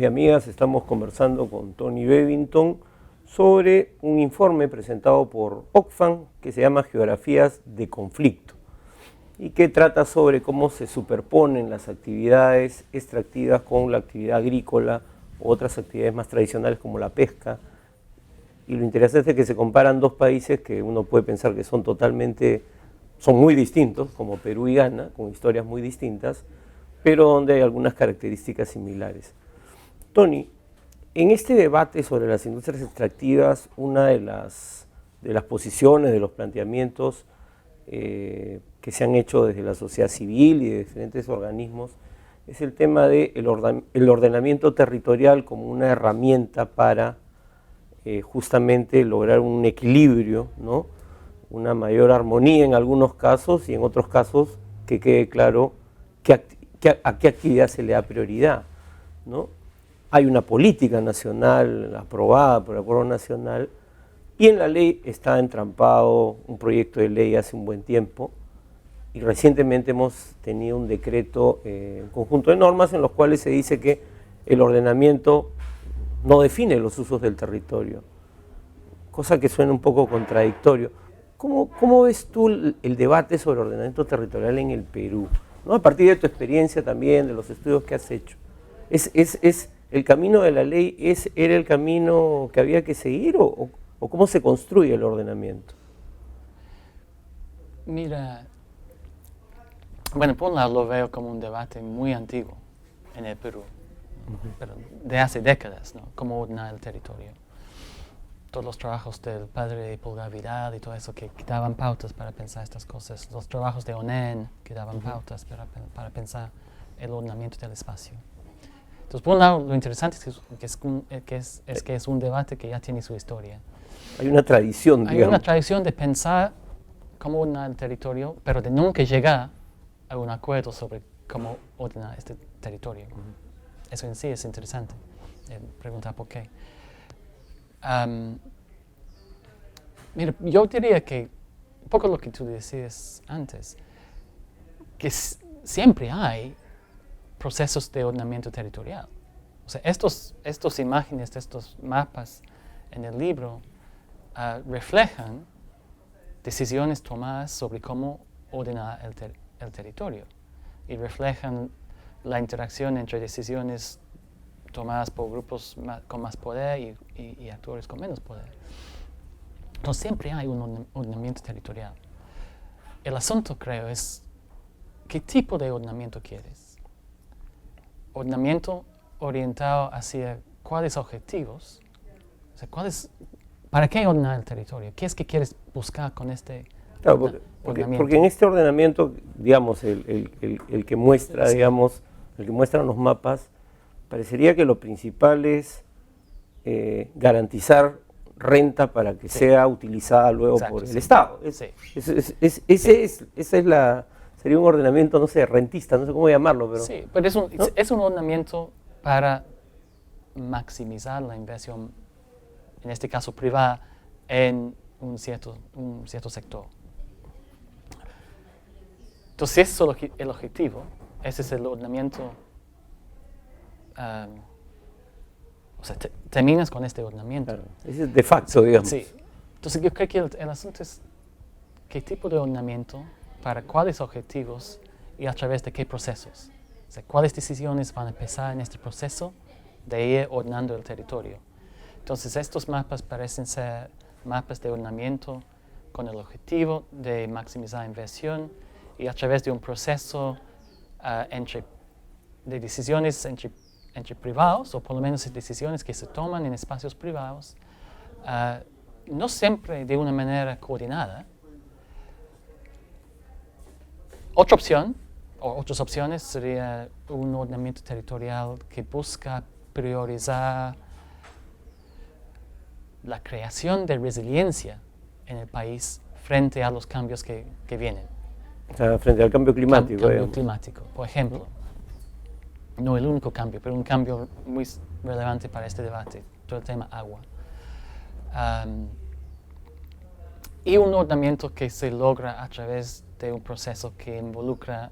y amigas, estamos conversando con Tony Bevington sobre un informe presentado por Oxfam que se llama Geografías de Conflicto y que trata sobre cómo se superponen las actividades extractivas con la actividad agrícola u otras actividades más tradicionales como la pesca. Y lo interesante es que se comparan dos países que uno puede pensar que son muy distintos, como Perú y Ghana, con historias muy distintas, pero donde hay algunas características similares. Tony, en este debate sobre las industrias extractivas, una de las posiciones, de los planteamientos que se han hecho desde la sociedad civil y de diferentes organismos, es el tema del ordenamiento territorial como una herramienta para justamente lograr un equilibrio, ¿no? Una mayor armonía en algunos casos y en otros casos que quede claro a qué actividad se le da prioridad, ¿no? Hay una política nacional aprobada por el Acuerdo Nacional y en la ley está entrampado un proyecto de ley hace un buen tiempo y recientemente hemos tenido un decreto, un conjunto de normas en los cuales se dice que el ordenamiento no define los usos del territorio, cosa que suena un poco contradictorio. ¿Cómo ves tú el debate sobre ordenamiento territorial en el Perú? ¿No? A partir de tu experiencia también, de los estudios que has hecho. ¿Es el camino de la ley era el camino que había que seguir o cómo se construye el ordenamiento? Mira, bueno, por un lado lo veo como un debate muy antiguo en el Perú, pero de hace décadas, ¿no? Cómo ordenar el territorio. Todos los trabajos del padre Pulgar Vidal y todo eso que daban pautas para pensar estas cosas, los trabajos de ONEN que daban pautas para pensar el ordenamiento del espacio. Entonces, por un lado, lo interesante es que es un debate que ya tiene su historia. Hay una tradición, digamos. Hay una tradición de pensar cómo ordenar el territorio, pero de nunca llegar a un acuerdo sobre cómo ordenar este territorio. Eso en sí es interesante, preguntar por qué. Mira, yo diría que, un poco lo que tú decías antes, que siempre hay procesos de ordenamiento territorial. O sea, estas imágenes, estos mapas en el libro reflejan decisiones tomadas sobre cómo ordenar el territorio y reflejan la interacción entre decisiones tomadas por grupos con más poder y actores con menos poder. Entonces siempre hay un ordenamiento territorial. El asunto, creo, es ¿qué tipo de ordenamiento quieres? Ordenamiento orientado hacia cuáles objetivos, o sea, ¿para qué ordenar el territorio? ¿Qué es que quieres buscar con este ordenamiento? Porque en este ordenamiento, digamos, el que muestra, sí, digamos, el que muestran los mapas, parecería que lo principal es garantizar renta para que, sí, sea utilizada luego, exacto, por el, sí, Estado. Sería un ordenamiento, no sé, rentista, no sé cómo llamarlo, pero... Sí, pero es un ordenamiento para maximizar la inversión, en este caso privada, en un cierto sector. Entonces, ese es el objetivo, ese es el ordenamiento. O sea, terminas con este ordenamiento. Claro, ese es de facto, digamos. Sí. Entonces, yo creo que el asunto es qué tipo de ordenamiento, para cuáles objetivos y a través de qué procesos. O sea, cuáles decisiones van a empezar en este proceso de ir ordenando el territorio. Entonces, estos mapas parecen ser mapas de ordenamiento con el objetivo de maximizar inversión y a través de un proceso de decisiones entre privados, o por lo menos decisiones que se toman en espacios privados, no siempre de una manera coordinada. Otra opción, o otras opciones, sería un ordenamiento territorial que busca priorizar la creación de resiliencia en el país frente a los cambios que vienen. O sea, frente al cambio climático. Cambio climático, por ejemplo. No el único cambio, pero un cambio muy relevante para este debate, todo el tema agua. Y un ordenamiento que se logra a través de un proceso que involucra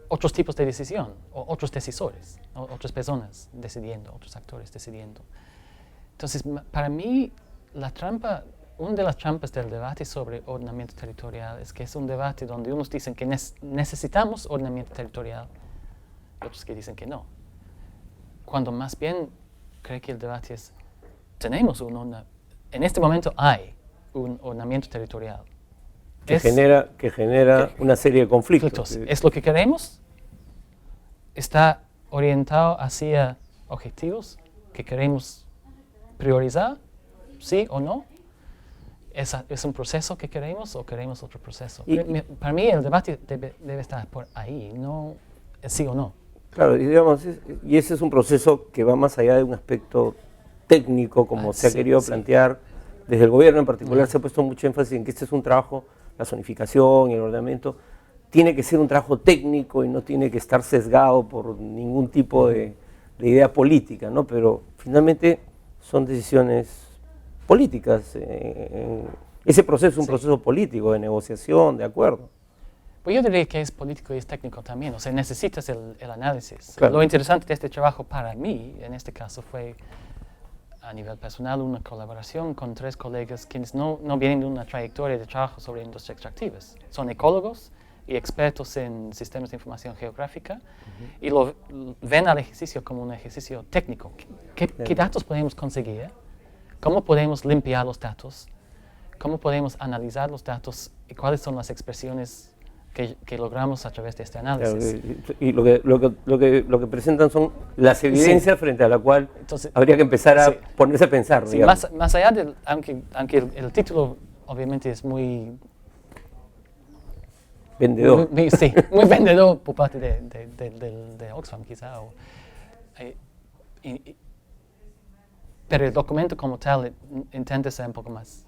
otros tipos de decisión, o otros decisores, o otras personas decidiendo, otros actores decidiendo. Entonces, para mí, una de las trampas del debate sobre ordenamiento territorial es que es un debate donde unos dicen que necesitamos ordenamiento territorial, y otros que dicen que no. Cuando más bien creo que el debate es, en este momento hay un ordenamiento territorial. Que genera una serie de conflictos. ¿Es lo que queremos? ¿Está orientado hacia objetivos que queremos priorizar? ¿Sí o no? ¿Es un proceso que queremos o queremos otro proceso? Para mí el debate debe estar por ahí, no sí o no. Claro, y ese es un proceso que va más allá de un aspecto técnico, como se ha querido plantear. Desde el gobierno en particular se ha puesto mucho énfasis en que este es un trabajo, la zonificación y el ordenamiento, tiene que ser un trabajo técnico y no tiene que estar sesgado por ningún tipo de idea política, ¿no? Pero finalmente son decisiones políticas. Ese proceso es un proceso político, de negociación, de acuerdo. Pues yo diría que es político y es técnico también, o sea, necesitas el análisis. Claro. Lo interesante de este trabajo para mí, en este caso, fue a nivel personal una colaboración con 3 colegas quienes no vienen de una trayectoria de trabajo sobre industrias extractivas. Son ecólogos y expertos en sistemas de información geográfica y ven al ejercicio como un ejercicio técnico. ¿Qué datos podemos conseguir? ¿Cómo podemos limpiar los datos? ¿Cómo podemos analizar los datos? ¿Y cuáles son las expresiones que logramos a través de este análisis? Claro, y lo que presentan son las evidencias frente a la cual habría que empezar a ponerse a pensar. Sí, más allá de, aunque el título obviamente es muy vendedor. Muy vendedor por parte de Oxfam quizá. Pero el documento como tal intenta ser un poco más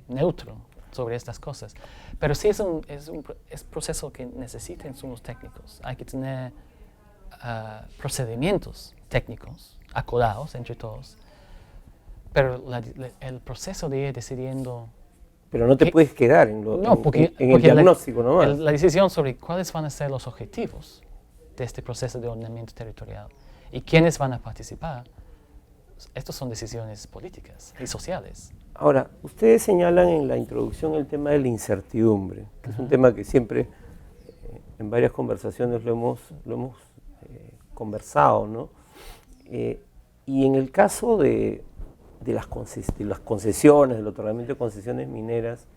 neutro sobre estas cosas. Pero sí es un proceso que necesita insumos técnicos. Hay que tener procedimientos técnicos acordados entre todos. Pero el proceso de ir decidiendo... Pero no te puedes quedar en el diagnóstico nomás. La decisión sobre cuáles van a ser los objetivos de este proceso de ordenamiento territorial y quiénes van a participar, estas son decisiones políticas y sociales. Ahora, ustedes señalan en la introducción el tema de la incertidumbre, que es un tema que siempre en varias conversaciones lo hemos conversado, ¿no? Y en el caso de las concesiones, del otorgamiento de concesiones mineras,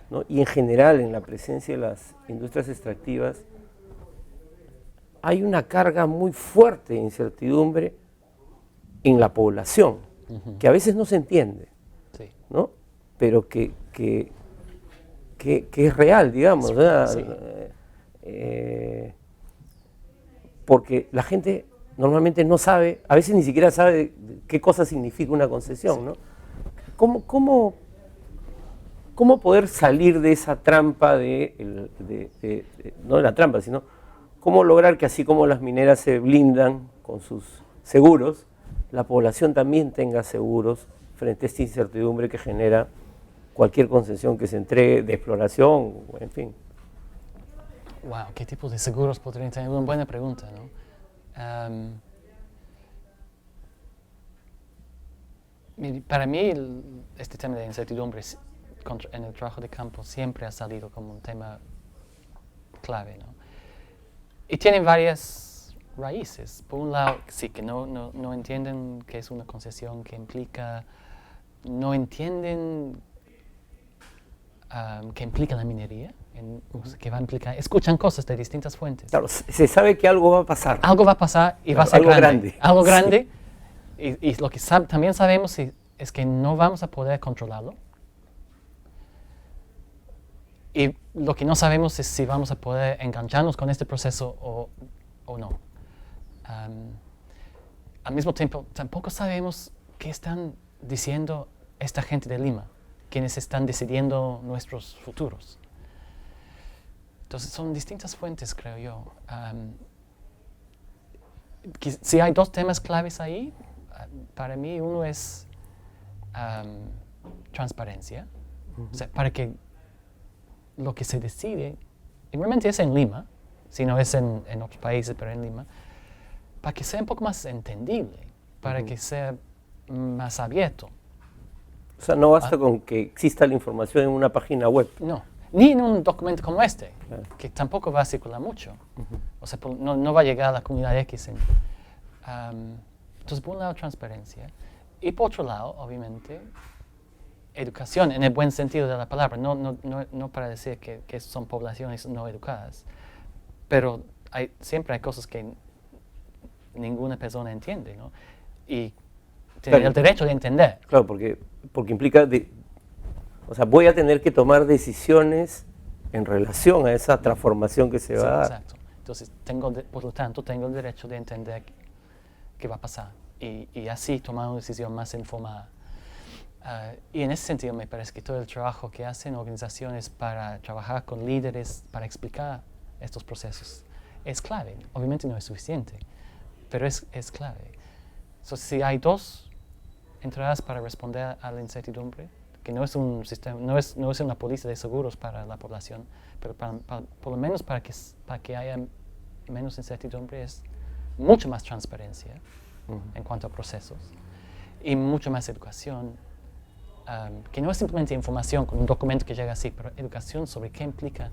¿no? Y en general en la presencia de las industrias extractivas, hay una carga muy fuerte de incertidumbre en la población, que a veces no se entiende, ¿no? Pero que es real, digamos, porque la gente normalmente no sabe, a veces ni siquiera sabe qué cosa significa una concesión, ¿no? ¿Cómo poder salir de esa trampa, no de la trampa, sino cómo lograr que así como las mineras se blindan con sus seguros, la población también tenga seguros frente a esta incertidumbre que genera cualquier concesión que se entregue de exploración, en fin? Wow, ¿qué tipo de seguros podrían tener? Una buena pregunta, ¿no? Para mí, este tema de incertidumbre en el trabajo de campo siempre ha salido como un tema clave, ¿no? Y tienen varias raíces. Por un lado, sí, que no entienden qué es una concesión, qué implica, no entienden qué implica la minería, qué va a implicar, escuchan cosas de distintas fuentes. Claro, se sabe que algo va a pasar. Algo va a pasar y va a ser grande. Algo grande. Y lo que también sabemos es que no vamos a poder controlarlo. Y lo que no sabemos es si vamos a poder engancharnos con este proceso o no. Al mismo tiempo, tampoco sabemos qué están diciendo esta gente de Lima, quienes están decidiendo nuestros futuros. Entonces son distintas fuentes, creo yo. Si hay 2 temas claves ahí, para mí uno es transparencia, o sea, para que lo que se decide, y realmente es en Lima, si no es en otros países, pero en Lima, para que sea un poco más entendible, para que sea más abierto. O sea, no basta con que exista la información en una página web. No, ni en un documento como este, que tampoco va a circular mucho. O sea, no va a llegar a la comunidad X. Entonces, por un lado, transparencia. Y por otro lado, obviamente, educación en el buen sentido de la palabra. No para decir que son poblaciones no educadas. Pero siempre hay cosas que ninguna persona entiende, ¿no? Y tiene el derecho de entender. Claro, porque implica, o sea, voy a tener que tomar decisiones en relación a esa transformación que se va a dar. Exacto. Entonces, por lo tanto, tengo el derecho de entender qué va a pasar y así tomar una decisión más informada. Y en ese sentido me parece que todo el trabajo que hacen organizaciones para trabajar con líderes, para explicar estos procesos, es clave. Obviamente no es suficiente, pero es clave. Entonces, si hay dos entradas para responder a la incertidumbre, que no es un sistema, no es una póliza de seguros para la población, pero por lo menos para que haya menos incertidumbre, es mucho más transparencia en cuanto a procesos y mucho más educación, que no es simplemente información con un documento que llega así, pero educación sobre qué implica.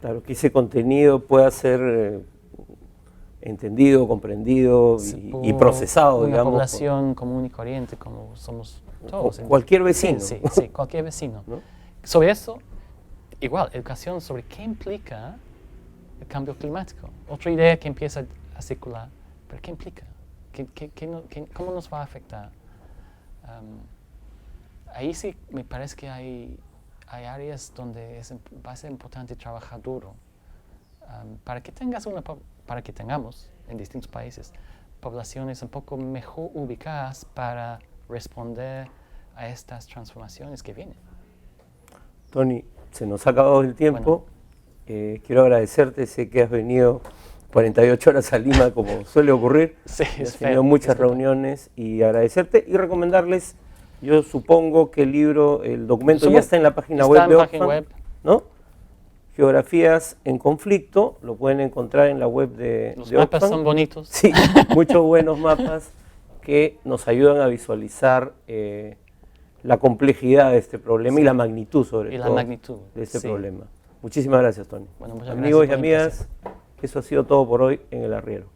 Claro, que ese contenido pueda ser entendido, comprendido y procesado, una digamos. Una población común y corriente como somos todos. Cualquier vecino. Sí, cualquier vecino. ¿No? Sobre eso, igual, educación sobre qué implica el cambio climático. Otra idea que empieza a circular, pero ¿qué implica? ¿Cómo nos va a afectar? Ahí sí me parece que hay áreas donde va a ser importante trabajar duro para que tengamos en distintos países poblaciones un poco mejor ubicadas para responder a estas transformaciones que vienen. Tony, se nos ha acabado el tiempo. Bueno. Quiero agradecerte, sé que has venido 48 horas a Lima como suele ocurrir. Sí, has tenido muchas reuniones y agradecerte y recomendarles. Yo supongo que el documento ya está en la página web de Oxfam, ¿no? Geografías en conflicto, lo pueden encontrar en la web de Los de mapas Oxfam. son bonitos. Sí, muchos buenos mapas que nos ayudan a visualizar la complejidad de este problema y la magnitud, sobre todo, de este problema. Muchísimas gracias, Tony. Bueno, muchas Amigos gracias y amigas, eso ha sido todo por hoy en El Arriero.